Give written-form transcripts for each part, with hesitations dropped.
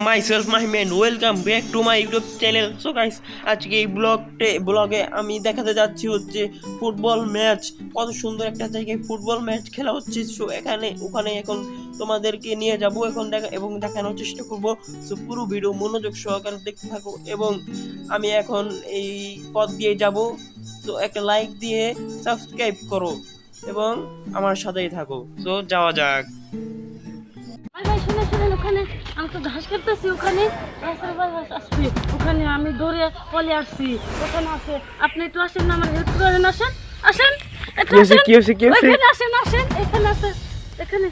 myself Mahimen, welcome back to my YouTube channel. So guys, আজকে এই ব্লগে আমি দেখাতে যাচ্ছি হচ্ছে ফুটবল ম্যাচ। কত সুন্দর একটা জায়গায় ফুটবল ম্যাচ খেলা হচ্ছে। সো ওখানে এখন তোমাদেরকে নিয়ে যাব এখন দেখানোর চেষ্টা করব। সো পুরো ভিডিও মনোযোগ সহকারে দেখতে থাকো এবং আমি এখন এই পথ দিয়ে যাব। সো একটা লাইক দিয়ে সাবস্ক্রাইব করো এবং আমার সাথেই থাকো। সো যাওয়া যাক। ওখানে আমি তো ঘাস কাটতেছি, ওখানে আসছি, ওখানে আমি দৌড়ে পলে আসছি, ওখানে আছে। আপনি একটু আসেন না, আমার হেল্প করেন, আসেন আসেন এখানে আছে এখানে।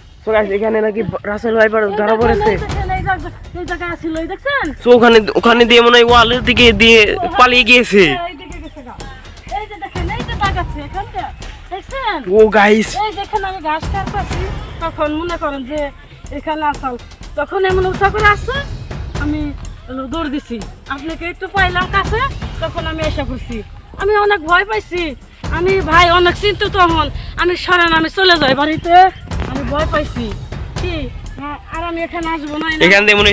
এখানে নাকি রাসেল ভাইপার ধরা পড়েছে। এই জায়গায় আসছিল, এই দেখছেন? তো ওখানে দিয়ে মনে হয় ওয়ালের দিকে দিয়ে পালিয়ে গিয়েছে। এই যে দেখেন, এই যে দাগ আছে এখানটা, দেখছেন? ও গাইস, এই যেখানে আমি ঘাস কাটতেছি, তখন মনে করেন যে এখানে আসাল, তখন এমন উৎসাহ করে আসছে, আমি দৌড় দিছি, আপনাকে একটু পাইলাম কাছে, তখন আমি এসে পড়ছি। আমি অনেক ভয় পাইছি, আমি ভাই অনেক চিন্তিত, তখন আমি সরেন, আমি চলে যাই বাড়িতে, আমি ভয় পাইছি কি। আর আমি এখানে আসবো না। এখান থেকে মনে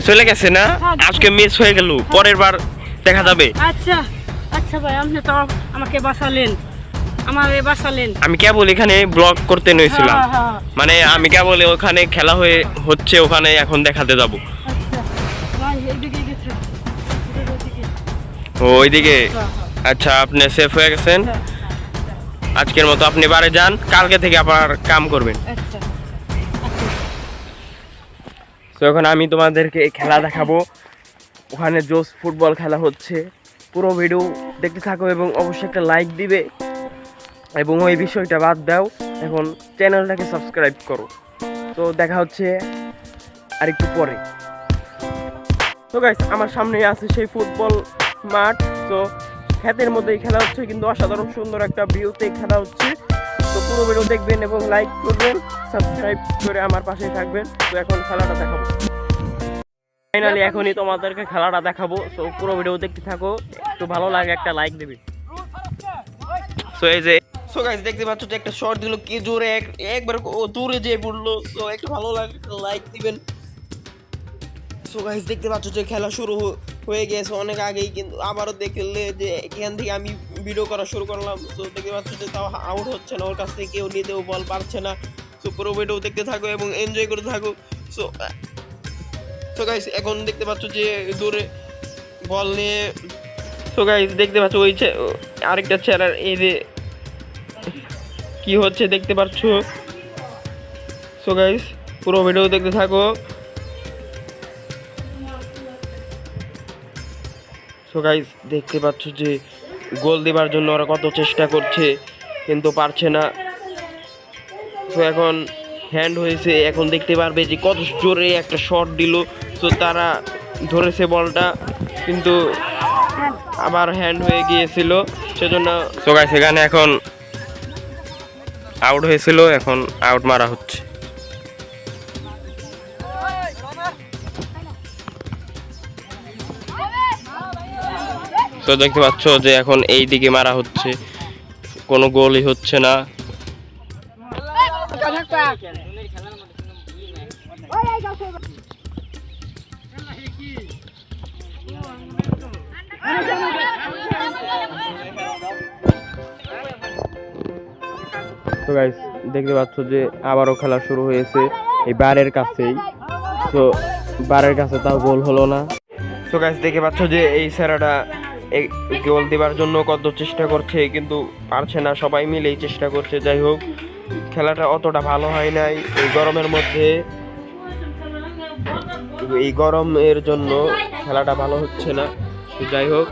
চলে গেছে না, আজকে মিস হয়ে গেল, পরের বার দেখা যাবে। আচ্ছা আচ্ছা ভাই, আপনি তো আমাকে বাঁচালেন, আমি কেবল এখানে ব্লগ করতে নিয়েছিলাম, মানে আমি কেবল ওখানে খেলা হচ্ছে, ওখানে এখন দেখাতে যাব। ওইদিকে আচ্ছা, আপনি সেফ হয়ে গেছেন। আজকের মতো আপনি বাড়ি যান, কালকে থেকে আবার কাম করবেন। তো এখন আমি তোমাদেরকে খেলা দেখাবো। ওখানে জোস ফুটবল খেলা হচ্ছে, পুরো ভিডিও দেখতে থাকো এবং অবশ্যই একটা লাইক দিবে এবং ওই বিষয়টা বাদ দাও, এখন চ্যানেলটাকে সাবস্ক্রাইব করো। তো দেখা হচ্ছে আরেকটু পরে। তো গাইস, আমার সামনে আছে সেই ফুটবল মাঠ। তো ক্ষেতের মধ্যেই খেলা হচ্ছে, কিন্তু অসাধারণ সুন্দর একটা ভিউতে খেলা হচ্ছে। তো পুরো ভিডিও দেখবেন এবং লাইক করবেন, সাবস্ক্রাইব করে আমার পাশেই থাকবেন। তো এখন খেলাটা দেখাবো, ফাইনালি এখনই তোমাদেরকে খেলাটা দেখাবো। তো পুরো ভিডিও দেখতে থাকো, একটু ভালো লাগে একটা লাইক দেবে। সো এই যে গাইস, দেখতে পাচ্ছ যে একটা শট দিল, কি জোরে একবার দূরে যেয়ে পড়লো। তো একটু ভালো লাগে একটা লাইক দিবেন। সো গাইস, দেখতে পাচ্ছ যে খেলা শুরু হয়ে গেছে অনেক আগেই, কিন্তু আবারও দেখলে যে এখান থেকে আমি ভিডিও করা শুরু করলাম। তো দেখতে পাচ্ছ যে তাও আউট হচ্ছে না, ওর কাছ থেকে কেউ নিতেও বল পারছে না। সো পুরো ভিডিও দেখতে থাকো এবং এনজয় করতে থাকো। সো গাইস, এখন দেখতে পাচ্ছ যে দূরে বল নিয়ে, সো গাইস দেখতে পাচ্ছ ওই আরেকটা ছেলের এই যে কি হচ্ছে দেখতে পাচ্ছ। সো গাইস, পুরো ভিডিও দেখতে থাকো। সো গাইস, দেখতে পাচ্ছ যে গোল দেবার জন্য ওরা কত চেষ্টা করছে, কিন্তু পারছে না। সো এখন হ্যান্ড হয়েছে, এখন দেখতে পারবে যে কত জোরে একটা শট দিল। তো তারা ধরেছে বলটা, কিন্তু আবার হ্যান্ড হয়ে গিয়েছিল, সেজন্য সো গাইস এখানে এখন আউট হয়েছিল, এখন আউট মারা হচ্ছে। তো দেখতে পাচ্ছ যে এখন এই দিকে মারা হচ্ছে, কোনো গোলই হচ্ছে না। তো গাইস, দেখতে পাচ্ছ যে আবারও খেলা শুরু হয়েছে এই বারের কাছেই। তো বারের কাছে তাও গোল হলো না। তো গাইস, দেখতে পাচ্ছ যে এই সেরাটা গোল দেবার জন্য কত চেষ্টা করছে, কিন্তু পারছে না, সবাই মিলেই চেষ্টা করছে। যাই হোক, খেলাটা অতটা ভালো হয় নাই এই গরমের মধ্যে, এই গরমের জন্য খেলাটা ভালো হচ্ছে না। যাই হোক,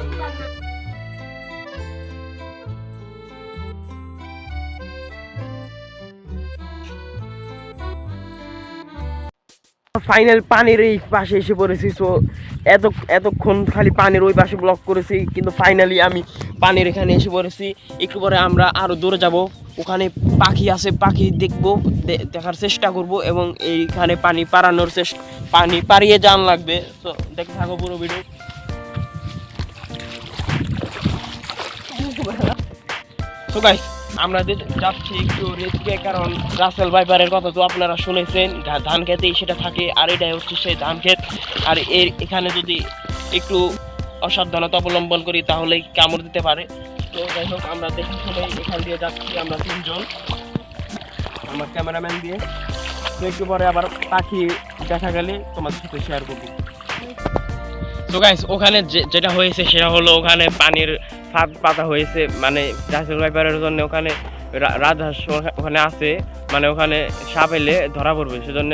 ফাইনাল পানির এই পাশে এসে পড়েছি। তো এতক্ষণ খালি পানির ওই পাশে ব্লক করেছি, কিন্তু ফাইনালি আমি পানির এখানে এসে পড়েছি। একটু পরে আমরা আরো দূরে যাব, ওখানে পাখি আছে, পাখি দেখবো, দেখার চেষ্টা করব এবং এইখানে পানি পাড়িয়ে যান লাগবে। তো দেখতে থাকো পুরো ভিডিও। তো গাইস, আমরা যাচ্ছি একটু রিস্কে, কারণ রাসেল ভাইপারের কথা তো আপনারা শুনেছেন, ধান খেতেই সেটা থাকে, আর এটাই হচ্ছে সেই ধান ক্ষেত। আর এখানে যদি একটু অসাবধানতা অবলম্বন করি তাহলেই কামড় দিতে পারে। তো যাই হোক, আমরা দেখে শুনে এখান দিয়ে যাচ্ছি আমরা 3 জন, আমার ক্যামেরাম্যান দিয়ে। তো একটু পরে আবার পাখি দেখা গেলে তোমাদের সাথে শেয়ার করবো। তো গাইস, ওখানে যেটা হয়েছে সেটা হলো, ওখানে পানির ফাঁদ পাতা হয়েছে, মানে রাসেল ভাইপারের জন্য ওখানে রাজহাঁস ওখানে আছে, মানে ওখানে সাপ এলে ধরা পড়বে, সেজন্য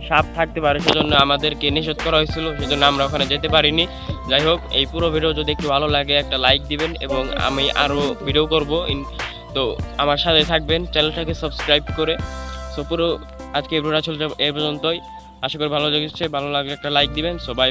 সাপ থাকতে পারে, সেজন্য আমাদেরকে নিষেধ করা হয়েছিল, সেজন্য আমরা ওখানে যেতে পারিনি। যাই হোক, এই পুরো ভিডিও যদি একটু ভালো লাগে একটা লাইক দিবেন, এবং আমি আরও ভিডিও করব, তো আমার সাথে থাকবেন, চ্যানেলটাকে সাবস্ক্রাইব করে। সো পুরো আজকে ভিডিওটা চলছে এ পর্যন্তই, আশা করি ভালো লেগেছে, ভালো লাগলে একটা লাইক দিবেন। So by.